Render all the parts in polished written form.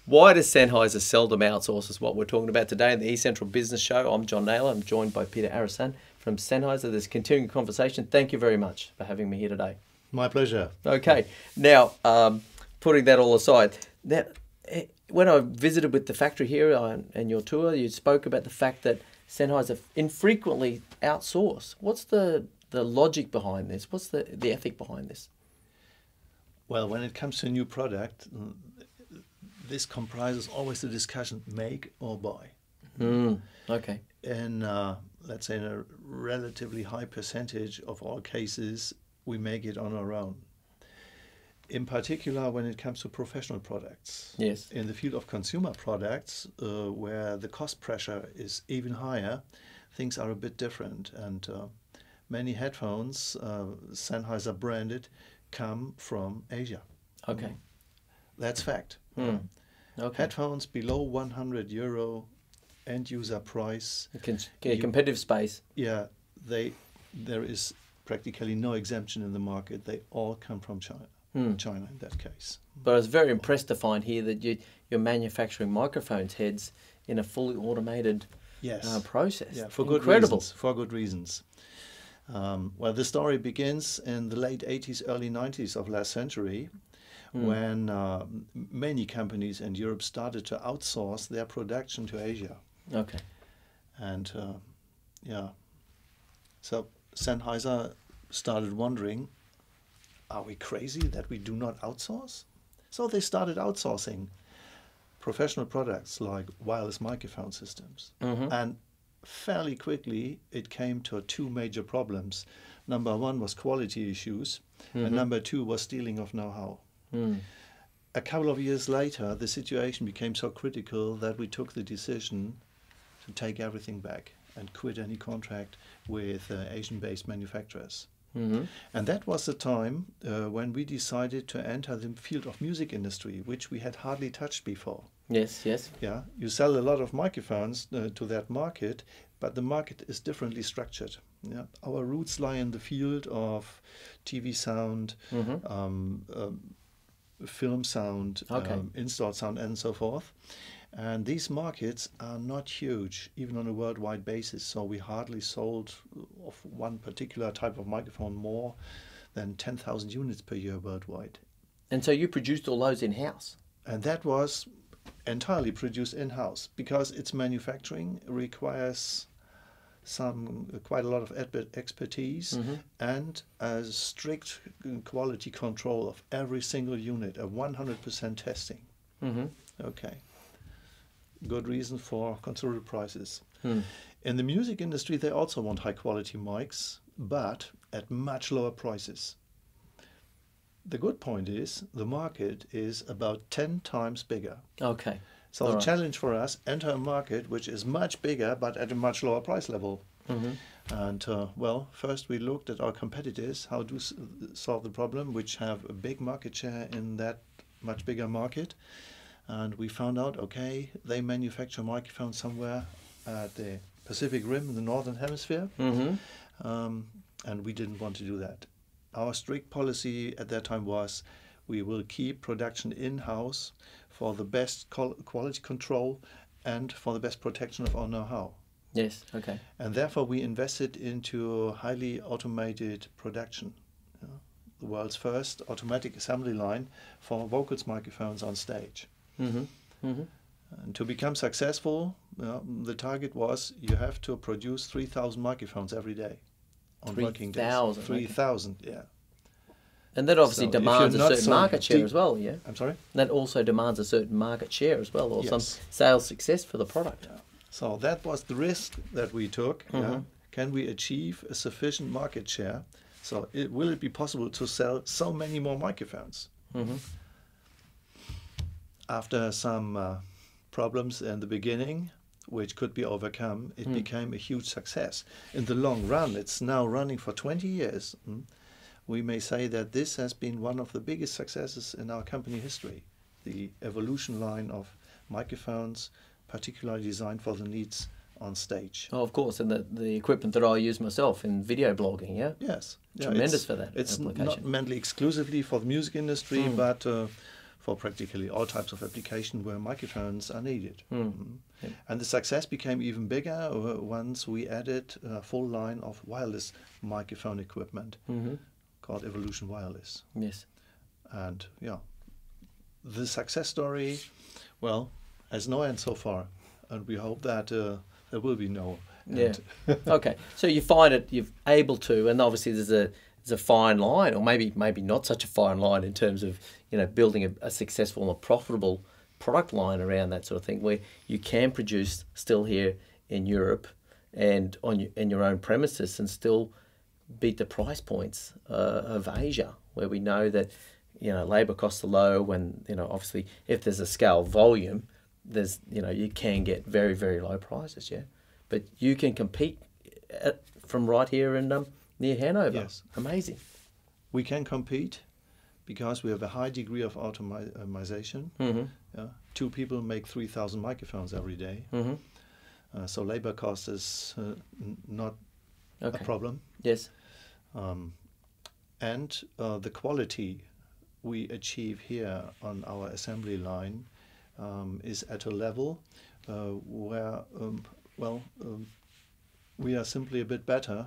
Why does Sennheiser seldom outsource is what we're talking about today in the eCentral Business Show. I'm John Nayler. I'm joined by Peter Arasin from Sennheiser. There's continuing conversation. Thank you very much for having me here today. My pleasure. Okay. Now, putting that all aside, now, when I visited with the factory here and your tour, you spoke about the fact that Sennheiser infrequently outsource. What's the logic behind this? What's the ethic behind this? Well, when it comes to a new product, this comprises always the discussion make or buy. Okay. And let's say in a relatively high percentage of all cases, we make it on our own. In particular, when it comes to professional products. Yes. In the field of consumer products, where the cost pressure is even higher, things are a bit different. And many headphones, Sennheiser branded, come from Asia. Okay. That's fact. Okay. Headphones below €100 end user price. Competitive space. Yeah, there is practically no exemption in the market. They all come from China. China in that case. But I was very impressed to find here that you're manufacturing microphones heads in a fully automated process. Yeah, for good reasons. For good reasons. Well, the story begins in the late 80s, early 90s of last century, when many companies in Europe started to outsource their production to Asia. Okay. And so Sennheiser started wondering, are we crazy that we do not outsource? So they started outsourcing professional products like wireless microphone systems. And fairly quickly it came to two major problems. Number one was quality issues, and number two was stealing of know-how. A couple of years later, the situation became so critical that we took the decision to take everything back and quit any contract with Asian-based manufacturers. And that was the time when we decided to enter the field of music industry, which we had hardly touched before. Yes, yes. Yeah, you sell a lot of microphones to that market, but the market is differently structured. Yeah, our roots lie in the field of TV sound, film sound, installed sound, and so forth. And these markets are not huge, even on a worldwide basis. So we hardly sold of one particular type of microphone more than 10,000 units per year worldwide. And so you produced all those in-house? And that was entirely produced in-house because its manufacturing requires quite a lot of expertise and a strict quality control of every single unit, a 100% testing. Okay. Good reason for considerable prices. In the music industry, they also want high quality mics, but at much lower prices. The good point is the market is about 10 times bigger. Okay. So the challenge for us, enter a market which is much bigger but at a much lower price level. And well, first we looked at our competitors, how to solve the problem, which have a big market share in that much bigger market. And we found out, okay, they manufacture microphones somewhere at the Pacific Rim in the Northern Hemisphere. And we didn't want to do that. Our strict policy at that time was we will keep production in-house for the best quality control and for the best protection of our know-how. Yes, okay. And therefore we invested into highly automated production. The world's first automatic assembly line for vocals microphones on stage. And to become successful, the target was you have to produce 3,000 microphones every day on working days. 3,000? 3,000, yeah. And that obviously demands a certain market share as well, yeah? I'm sorry? That also demands a certain market share as well, or some sales success for the product. Yeah. So that was the risk that we took. Can we achieve a sufficient market share? So will it be possible to sell so many more microphones? After some problems in the beginning, which could be overcome, it became a huge success. In the long run, it's now running for 20 years. We may say that this has been one of the biggest successes in our company history. The evolution line of microphones, particularly designed for the needs on stage. Oh, of course, and the equipment that I use myself in video blogging, yeah? Yes. Tremendous for that It's application. not meant exclusively for the music industry, but for practically all types of application where microphones are needed. Yep. And the success became even bigger once we added a full line of wireless microphone equipment called Evolution Wireless. Yes. And yeah, the success story, well, has no end so far, and we hope that there will be no end. Yeah. Okay. So you find it, you're able to, and obviously there's a fine line, or maybe not such a fine line in terms of, you know, building a successful and a profitable product line around that sort of thing, where you can produce still here in Europe and in your own premises and still beat the price points of Asia, where we know that, you know, labor costs are low. When, you know, obviously if there's a scale volume, there's, you know, you can get very, very low prices, yeah. But you can compete from right here in near Hanover. Yes. Amazing. We can compete because we have a high degree of automation. Yeah. 2 people make 3,000 microphones every day. So labor cost is not a problem. Yes. And the quality we achieve here on our assembly line is at a level where, we are simply a bit better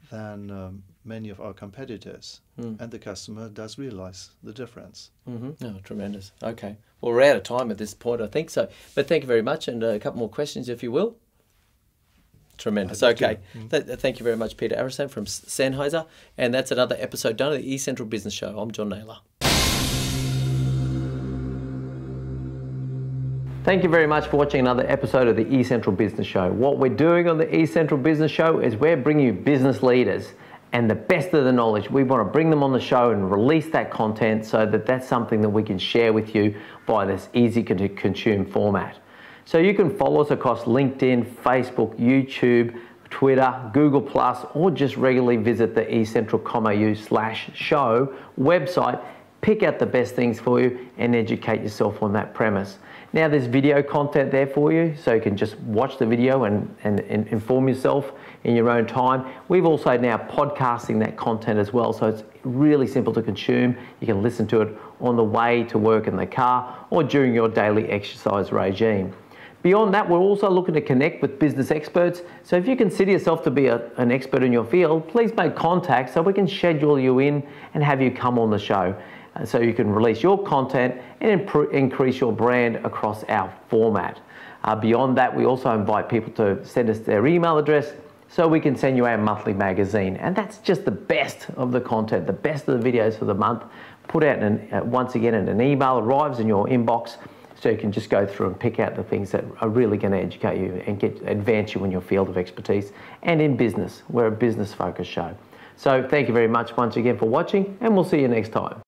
than many of our competitors, and the customer does realize the difference. Oh, tremendous. Okay. Well, we're out of time at this point, I think so. But thank you very much, and a couple more questions, if you will. Tremendous. Okay. Thank you very much, Peter Arasin from Sennheiser. And that's another episode done of the eCentral Business Show. I'm John Nayler. Thank you very much for watching another episode of the eCentral Business Show. What we're doing on the eCentral Business Show is we're bringing you business leaders and the best of the knowledge. We want to bring them on the show and release that content so that that's something that we can share with you via this easy to consume format. So you can follow us across LinkedIn, Facebook, YouTube, Twitter, Google+, or just regularly visit the eCentral.com.au/show website, pick out the best things for you and educate yourself on that premise. Now there's video content there for you, so you can just watch the video and inform yourself in your own time. We've also now podcasting that content as well, so it's really simple to consume. You can listen to it on the way to work in the car or during your daily exercise regime. Beyond that, we're also looking to connect with business experts. So if you consider yourself to be an expert in your field, please make contact so we can schedule you in and have you come on the show, so you can release your content and increase your brand across our format. Beyond that, we also invite people to send us their email address so we can send you our monthly magazine. And that's just the best of the content, the best of the videos for the month, put out once again in an email, arrives in your inbox, so you can just go through and pick out the things that are really going to educate you and advance you in your field of expertise and in business. We're a business-focused show. So thank you very much once again for watching, and we'll see you next time.